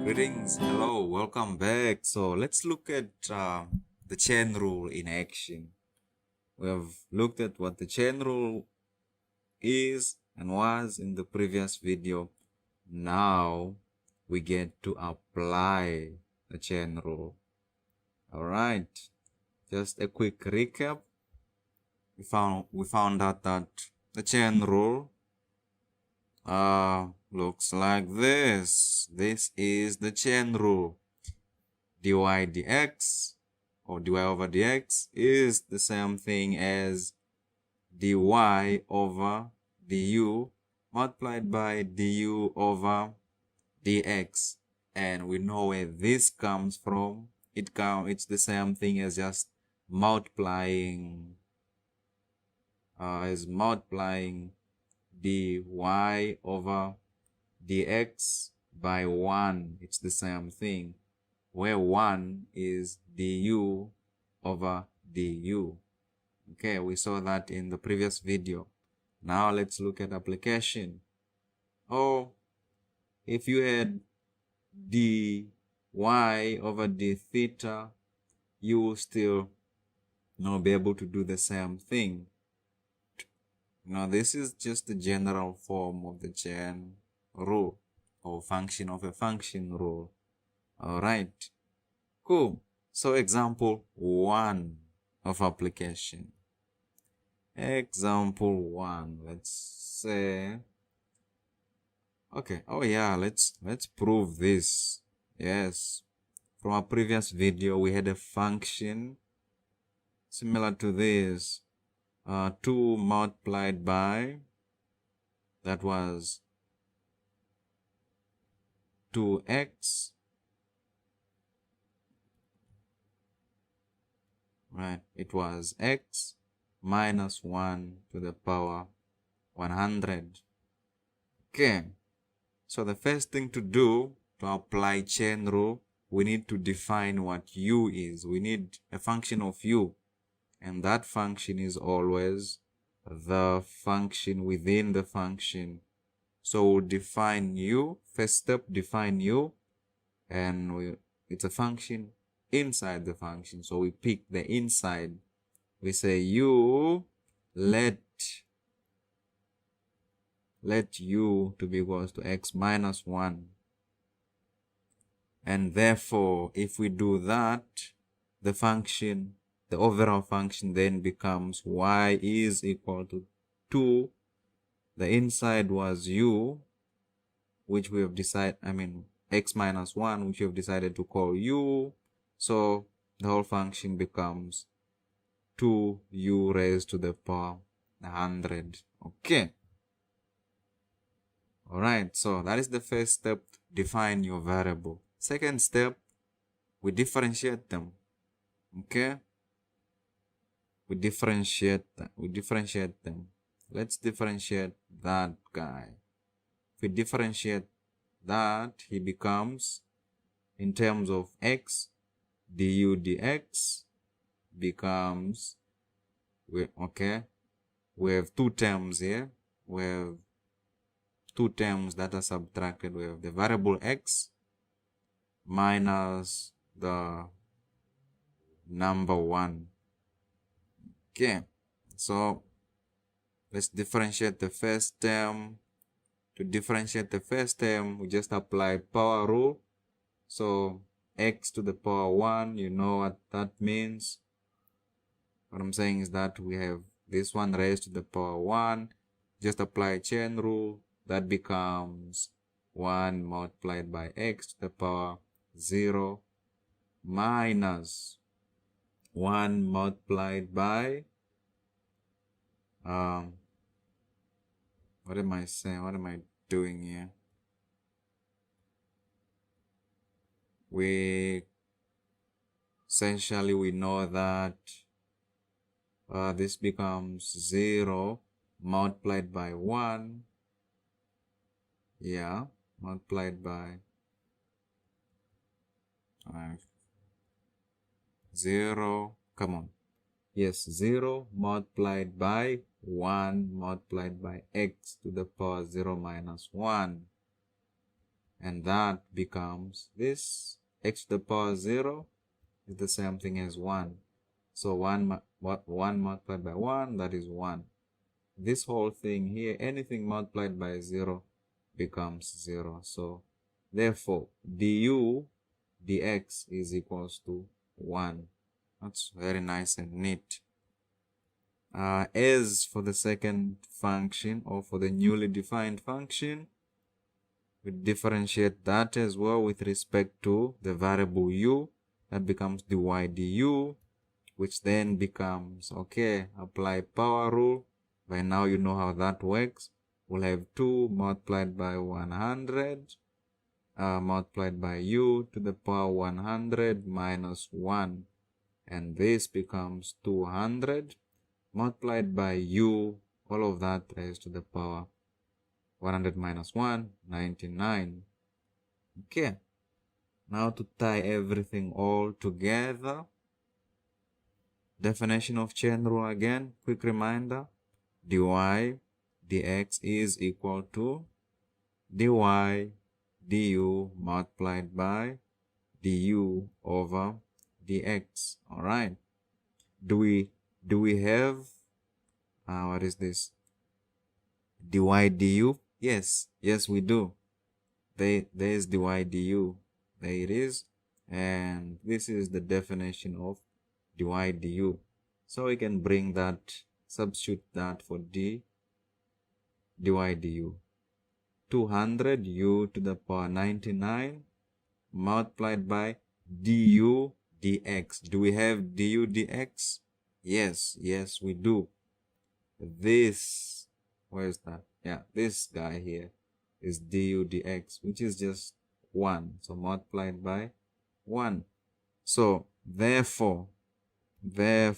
Greetings, hello, welcome back. So let's look at the chain rule in action. We have looked at what the chain rule is and was in the previous video. Now we get to apply the chain rule. All right, just a quick recap. We found out that the chain rule looks like this. This is the chain rule. dy dx or dy over dx is the same thing as dy over du multiplied by du over dx, and we know where this comes from. It's the same thing as just multiplying dy over dx by 1. It's the same thing, where 1 is du over du. Okay, we saw that in the previous video. Now let's look at application. If you had dy over d theta, you will still not be able to do the same thing. Now this is just the general form of the chain rule or function of a function rule. All right, cool. So example 1 of application. Example 1, let's say, okay, let's prove this. Yes, from our previous video we had a function similar to this. 2 multiplied by, that was 2x, right? It was x minus 1 to the power 100. Okay, so the first thing to do to apply chain rule, we need to define what u is. We need a function of u, and that function is always the function within the function. So we'll define u. First step, define u, and it's a function inside the function. So we pick the inside. We say u, let u to be equals to x minus 1. And therefore, if we do that, the overall function then becomes y is equal to 2. The inside was u, which we have decided, x minus 1, which we have decided to call u. So the whole function becomes 2u raised to the power 100. Okay. All right, so that is the first step. Define your variable. Second step, we differentiate them. Okay. We differentiate them. Let's differentiate that guy. If we differentiate that, he becomes, in terms of x, du dx becomes, we have two terms here. We have two terms that are subtracted. We have the variable x minus the number 1. Okay, so let's differentiate the first term. To differentiate the first term, we just apply power rule. So x to the power 1, you know what that means. What I'm saying is that we have this one raised to the power 1. Just apply chain rule. That becomes 1 multiplied by x to the power 0 minus 1 multiplied by, what am I saying? What am I doing here? Essentially we know that this becomes 0 multiplied by 1. Yeah, multiplied by 0. Come on. Yes, 0 multiplied by 1 multiplied by x to the power 0 minus 1. and that becomes this. X to the power 0 is the same thing as 1. So 1 multiplied by 1, that is 1. This whole thing here, anything multiplied by 0 becomes 0. So therefore, du dx is equals to 1. That's very nice and neat. As for the second function, or for the newly defined function, we differentiate that as well with respect to the variable u. That becomes dy du, which then becomes, okay, apply power rule. By now you know how that works. We'll have 2 multiplied by 100 multiplied by u to the power 100 minus 1. And this becomes 200 multiplied by u, all of that raised to the power 100 minus 1, 99. Okay. Now to tie everything all together. Definition of chain rule again. Quick reminder. Dy dx is equal to dy du multiplied by du over dx. All right. Do we have what is this? Dy du? Yes, we do. There's dy du. There it is. And this is the definition of dy du. So we can bring that, substitute that for dy du. 200 u to the power 99 multiplied by du dx. Do we have du dx? Yes, we do. This, where's that? Yeah, this guy here is du dx, which is just 1. So multiplied by 1. So therefore dy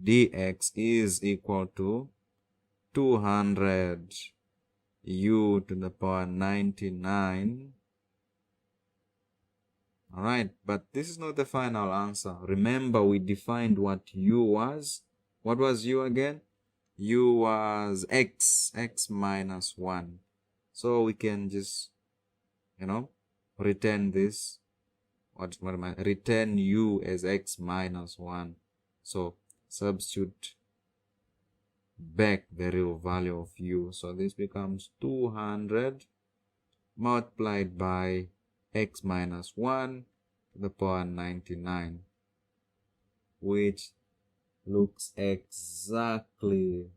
dx is equal to 200 u to the power 99. All right, but this is not the final answer. Remember, we defined what u was. What was u again? U was x minus 1. So we can just, return this. What am I? Return u as x minus 1. So substitute back the real value of u. So this becomes 200 multiplied by x minus 1 to the power 99, which looks exactly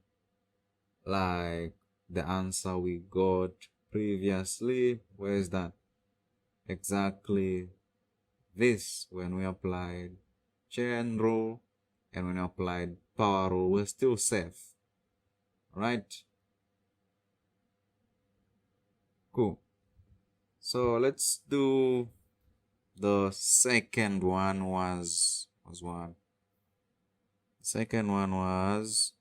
like the answer we got previously. Where is that? Exactly this. When we applied chain rule and when we applied power rule, we're still safe. Right? Cool. So let's do the second one. Was what? Second one was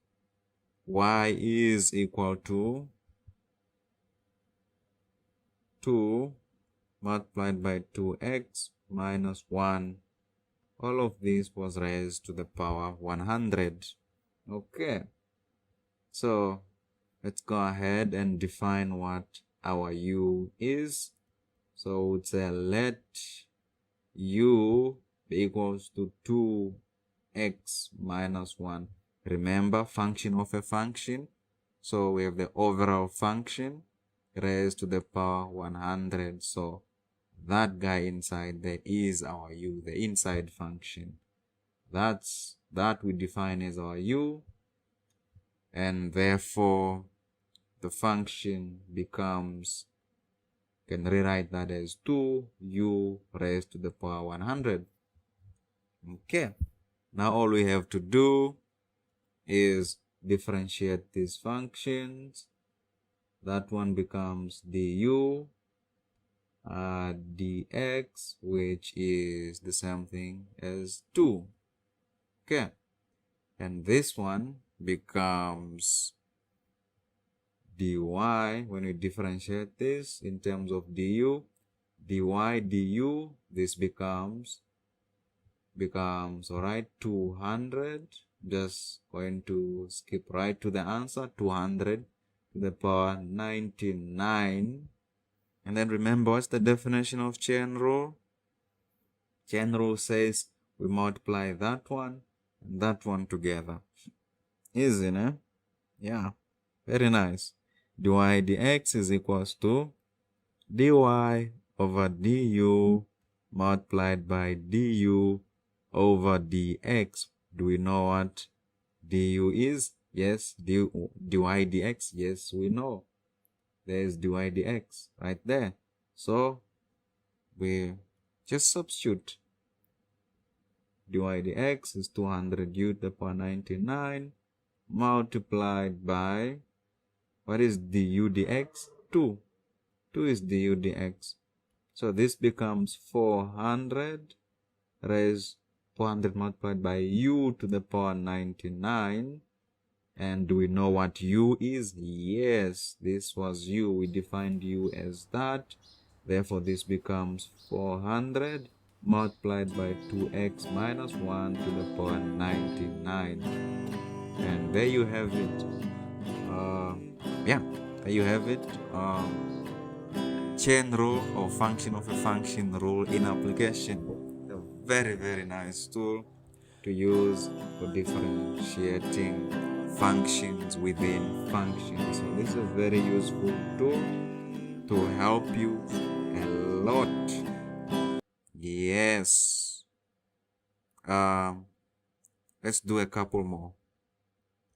y is equal to 2 multiplied by 2x minus 1. All of this was raised to the power 100. Okay. So let's go ahead and define what our u is. So we'd say let u be equals to 2x minus 1. Remember, function of a function. So we have the overall function raised to the power 100. So that guy inside there is our u, the inside function. That we define as our u. And therefore, the function becomes, can rewrite that as 2u raised to the power 100. Okay. Now all we have to do is differentiate these functions. That one becomes du dx, which is the same thing as 2. Okay. And this one becomes dy. When we differentiate this in terms of du, dy du, this becomes all right, 200. Just going to skip right to the answer. 200 to the power 99. And then remember, what's the definition of chain rule? Chain rule says we multiply that one and that one together. Easy, no? Yeah, very nice. dy dx is equals to dy over du multiplied by du over dx. Do we know what du is? Yes. dy dx, yes, we know. There's dy dx right there. So we just substitute. dy dx is 200 u to the power 99 multiplied by, what is du dx? 2. 2 is du dx. So this becomes 400 raised 400 multiplied by u to the power 99. And do we know what u is? Yes, this was u. We defined u as that. Therefore, this becomes 400 multiplied by 2x minus 1 to the power 99. And there you have it. There you have it. Chain rule or function of a function rule in application. A very, very nice tool to use for differentiating functions within functions. So this is a very useful tool to help you a lot. Yes. Let's do a couple more.